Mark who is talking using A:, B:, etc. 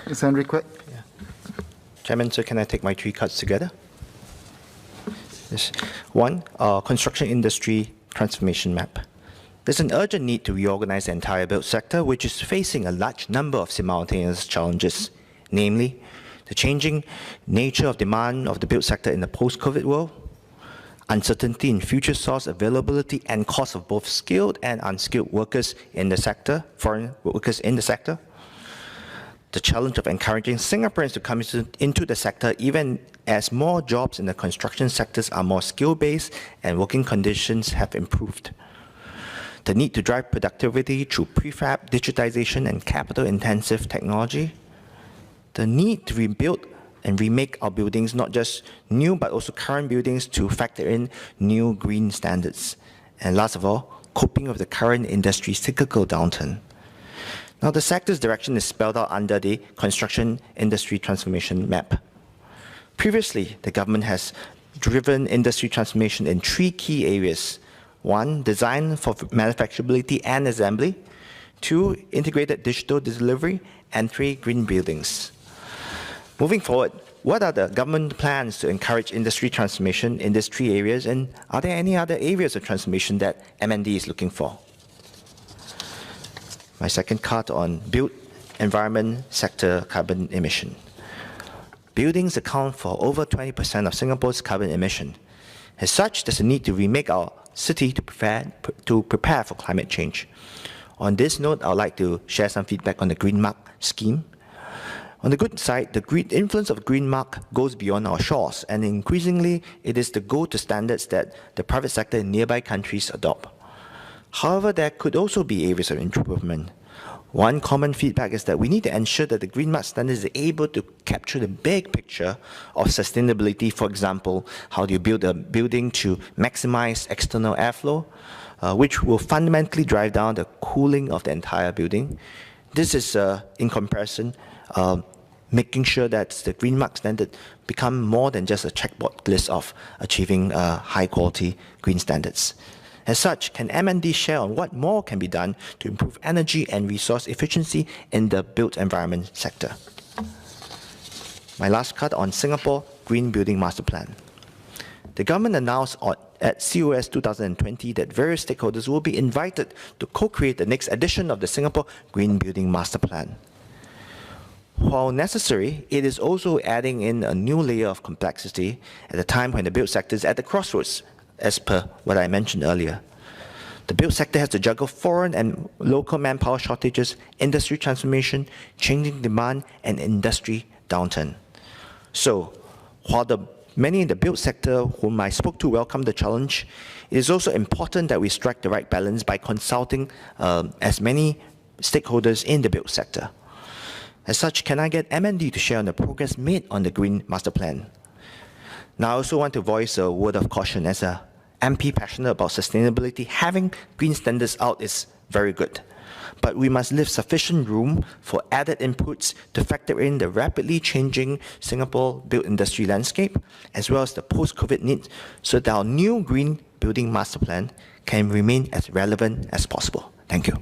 A: Mr. Henry Kwek.
B: Chairman, sir, can I take my 3 cards together? Yes. 1, construction industry transformation map. There's an urgent need to reorganize the entire built sector, which is facing a large number of simultaneous challenges, namely the changing nature of demand of the built sector in the post-COVID world, uncertainty in future source availability and cost of both skilled and unskilled workers in the sector, foreign workers in the sector, the challenge of encouraging Singaporeans to come into the sector even as more jobs in the construction sectors are more skill-based and working conditions have improved. The need to drive productivity through prefab, digitization and capital-intensive technology. The need to rebuild and remake our buildings, not just new but also current buildings, to factor in new green standards. And last of all, coping with the current industry cyclical downturn. Now, the sector's direction is spelled out under the construction industry transformation map. Previously, the government has driven industry transformation in 3 key areas. 1, design for manufacturability and assembly. 2, integrated digital delivery. And 3, green buildings. Moving forward, what are the government plans to encourage industry transformation in these 3 areas, and are there any other areas of transformation that MND is looking for? My second card on built environment sector carbon emission. Buildings account for over 20% of Singapore's carbon emission. As such, there's a need to remake our city to prepare for climate change. On this note, I would like to share some feedback on the Green Mark scheme. On the good side, the influence of Green Mark goes beyond our shores, and increasingly, it is the go-to standards that the private sector in nearby countries adopt. However, there could also be areas of improvement. One common feedback is that we need to ensure that the Green Mark standards are able to capture the big picture of sustainability. For example, how do you build a building to maximize external airflow, which will fundamentally drive down the cooling of the entire building. This is, in comparison, making sure that the Green Mark standard become more than just a checkbox list of achieving high-quality green standards. As such, can MND share on what more can be done to improve energy and resource efficiency in the built environment sector? My last card on Singapore Green Building Master Plan. The government announced at COS 2020 that various stakeholders will be invited to co-create the next edition of the Singapore Green Building Master Plan. While necessary, it is also adding in a new layer of complexity at a time when the built sector is at the crossroads, as per what I mentioned earlier. The built sector has to juggle foreign and local manpower shortages, industry transformation, changing demand, and industry downturn. So, while many in the built sector whom I spoke to welcome the challenge, it is also important that we strike the right balance by consulting as many stakeholders in the built sector. As such, can I get MND to share on the progress made on the Green Master Plan? Now, I also want to voice a word of caution. As a MP passionate about sustainability, having green standards out is very good. But we must leave sufficient room for added inputs to factor in the rapidly changing Singapore built industry landscape, as well as the post-COVID needs, so that our new Green Building Master Plan can remain as relevant as possible. Thank you.